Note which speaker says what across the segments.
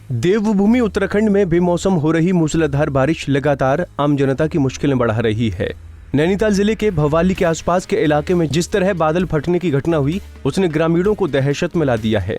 Speaker 1: देवभूमि उत्तराखंड में बेमौसम हो रही मूसलाधार बारिश लगातार आम जनता की मुश्किलें बढ़ा रही है। नैनीताल जिले के भवाली के आसपास के इलाके में जिस तरह बादल फटने की घटना हुई, उसने ग्रामीणों को दहशत में ला दिया है।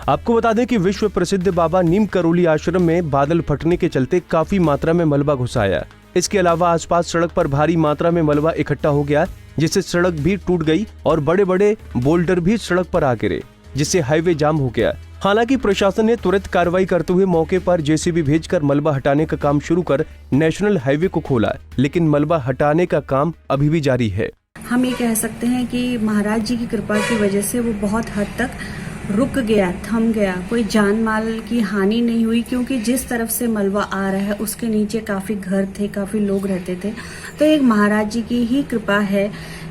Speaker 1: आपको बता दें कि विश्व प्रसिद्ध बाबा नीम करोली आश्रम में बादल फटने के चलते काफी मात्रा में मलबा घुस आया। इसके अलावा आसपास सड़क पर भारी मात्रा में मलबा इकट्ठा हो गया, जिससे सड़क भी टूट गई और बड़े बड़े बोल्डर भी सड़क पर आ गिरे, जिससे हाईवे जाम हो गया। हालांकि प्रशासन ने तुरंत कार्रवाई करते हुए मौके पर जेसीबी भेजकर मलबा हटाने का काम शुरू कर नेशनल हाईवे को खोला, लेकिन मलबा हटाने का काम अभी भी जारी है।
Speaker 2: हम ये कह सकते हैं कि महाराज जी की कृपा की वजह से वो बहुत हद तक रुक गया, थम गया। कोई जान माल की हानि नहीं हुई, क्योंकि जिस तरफ से मलबा आ रहा है उसके नीचे काफी घर थे, काफी लोग रहते थे। तो एक महाराज जी की ही कृपा है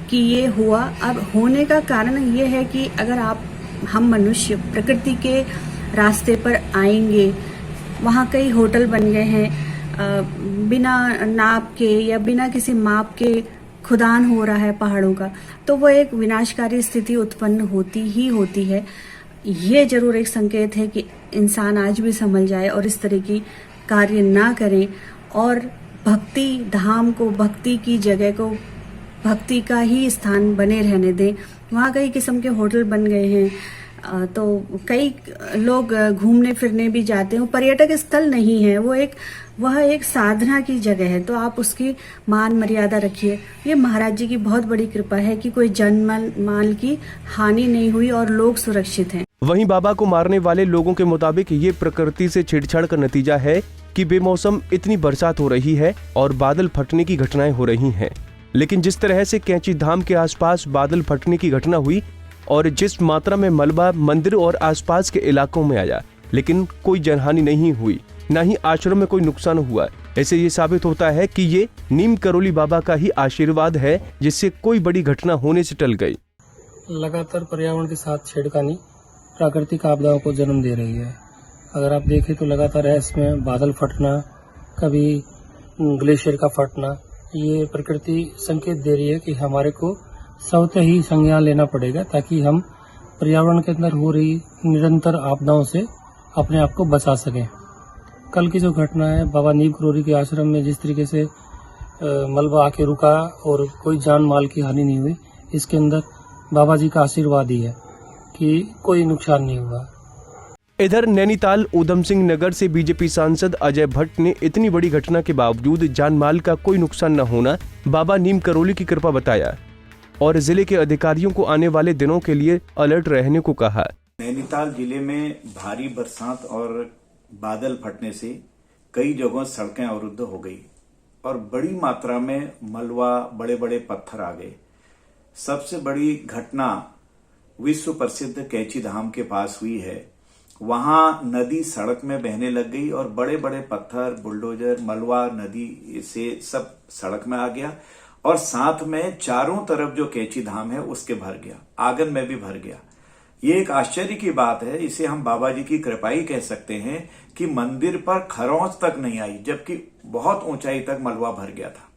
Speaker 2: कि ये हुआ। अब होने का कारण ये है कि अगर हम मनुष्य प्रकृति के रास्ते पर आएंगे, वहाँ कई होटल बन गए हैं बिना नाप के या बिना किसी माप के खुदान हो रहा है पहाड़ों का, तो वो एक विनाशकारी स्थिति उत्पन्न होती ही होती है। ये जरूर एक संकेत है कि इंसान आज भी संभल जाए और इस तरह की कार्य ना करें और भक्ति धाम को, भक्ति की जगह को भक्ति का ही स्थान बने रहने दें। वहाँ कई किस्म के होटल बन गए हैं, तो कई लोग घूमने फिरने भी जाते हैं। पर्यटक स्थल नहीं है, वह एक साधना की जगह है, तो आप उसकी मान मर्यादा रखिए। ये महाराज जी की बहुत बड़ी कृपा है कि कोई जान माल की हानि नहीं हुई और लोग सुरक्षित हैं।
Speaker 1: वहीं बाबा को मारने वाले लोगों के मुताबिक ये प्रकृति से छेड़छाड़ का नतीजा है कि बेमौसम इतनी बरसात हो रही है और बादल फटने की घटनाएं हो रही हैं। लेकिन जिस तरह से कैंची धाम के आसपास बादल फटने की घटना हुई और जिस मात्रा में मलबा मंदिर और आसपास के इलाकों में आया, लेकिन कोई जनहानि नहीं हुई, न ही आश्रम में कोई नुकसान हुआ। ऐसे ये साबित होता है कि ये नीम करोली बाबा का ही आशीर्वाद है, जिससे कोई बड़ी घटना होने से टल गई।
Speaker 3: लगातार पर्यावरण के साथ छेड़खानी प्राकृतिक आपदाओं को जन्म दे रही है। अगर आप देखें तो लगातार है इसमें बादल फटना, कभी ग्लेशियर का फटना, ये प्रकृति संकेत दे रही है कि हमारे को स्वतः ही संज्ञान लेना पड़ेगा, ताकि हम पर्यावरण के अंदर हो रही निरंतर आपदाओं से अपने आप को बचा सकें। कल की जो घटना है बाबा नीम करोली के आश्रम में, जिस तरीके से मलबा आके रुका और कोई जान माल की हानि नहीं हुई, इसके अंदर बाबा जी का आशीर्वाद ही है कि कोई नुकसान नहीं हुआ।
Speaker 1: इधर नैनीताल उधम सिंह नगर से बीजेपी सांसद अजय भट्ट ने इतनी बड़ी घटना के बावजूद जान माल का कोई नुकसान न होना बाबा नीम करोली की कृपा बताया और जिले के अधिकारियों को आने वाले दिनों के लिए अलर्ट रहने को कहा।
Speaker 4: नैनीताल जिले में भारी बरसात और बादल फटने से कई जगहों सड़कें अवरुद्ध हो गई और बड़ी मात्रा में मलबा, बड़े बड़े पत्थर आ गए। सबसे बड़ी घटना विश्व प्रसिद्ध कैंची धाम के पास हुई है। वहां नदी सड़क में बहने लग गई और बड़े बड़े पत्थर, बुलडोजर, मलबा नदी से सब सड़क में आ गया और साथ में चारों तरफ जो कैंची धाम है उसके भर गया, आंगन में भी भर गया। ये एक आश्चर्य की बात है। इसे हम बाबा जी की कृपा ही कह सकते हैं कि मंदिर पर खरोंच तक नहीं आई, जबकि बहुत ऊंचाई तक मलबा भर गया था।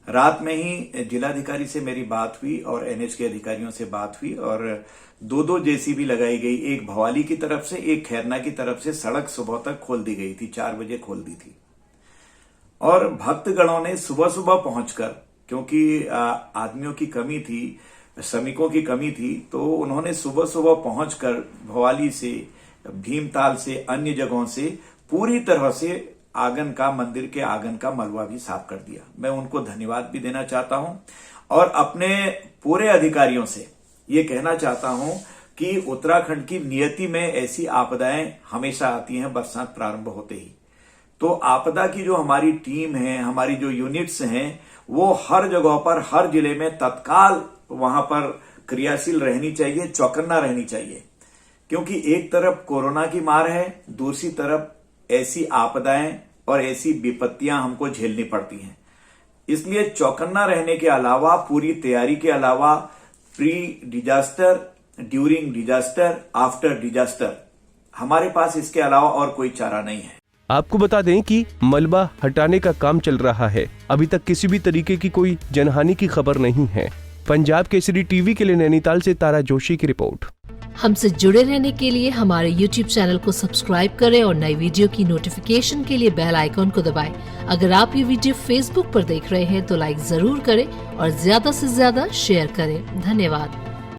Speaker 4: रात में ही जिलाधिकारी से मेरी बात हुई और एनएच के अधिकारियों से बात हुई और दो जेसीबी लगाई गई, एक भवाली की तरफ से, एक खैरना की तरफ से। सड़क सुबह तक खोल दी गई थी, 4 बजे खोल दी थी और भक्तगणों ने सुबह सुबह पहुंचकर, क्योंकि आदमियों की कमी थी, श्रमिकों की कमी थी, तो उन्होंने सुबह सुबह पहुंचकर भवाली से, भीमताल से, अन्य जगहों से पूरी तरह से आंगन का, मंदिर के आंगन का मलबा भी साफ कर दिया। मैं उनको धन्यवाद भी देना चाहता हूं और अपने पूरे अधिकारियों से ये कहना चाहता हूं कि उत्तराखंड की नियति में ऐसी आपदाएं हमेशा आती हैं बरसात प्रारंभ होते ही। तो आपदा की जो हमारी टीम है, हमारी जो यूनिट्स हैं, वो हर जगह पर, हर जिले में तत्काल वहां पर क्रियाशील रहनी चाहिए, चौकन्ना रहनी चाहिए, क्योंकि एक तरफ कोरोना की मार है, दूसरी तरफ ऐसी आपदाएं और ऐसी विपत्तियां हमको झेलनी पड़ती हैं। इसलिए चौकन्ना रहने के अलावा, पूरी तैयारी के अलावा, pre disaster, during disaster, after disaster, हमारे पास इसके अलावा और कोई चारा नहीं है।
Speaker 1: आपको बता दें कि मलबा हटाने का काम चल रहा है। अभी तक किसी भी तरीके की कोई जनहानि की खबर नहीं है। पंजाब केसरी टीवी के लिए नैनीताल से तारा जोशी की रिपोर्ट।
Speaker 5: हमसे जुड़े रहने के लिए हमारे YouTube चैनल को सब्सक्राइब करें और नई वीडियो की नोटिफिकेशन के लिए बेल आइकॉन को दबाएं। अगर आप ये वीडियो Facebook पर देख रहे हैं तो लाइक जरूर करें और ज्यादा से ज्यादा शेयर करें। धन्यवाद।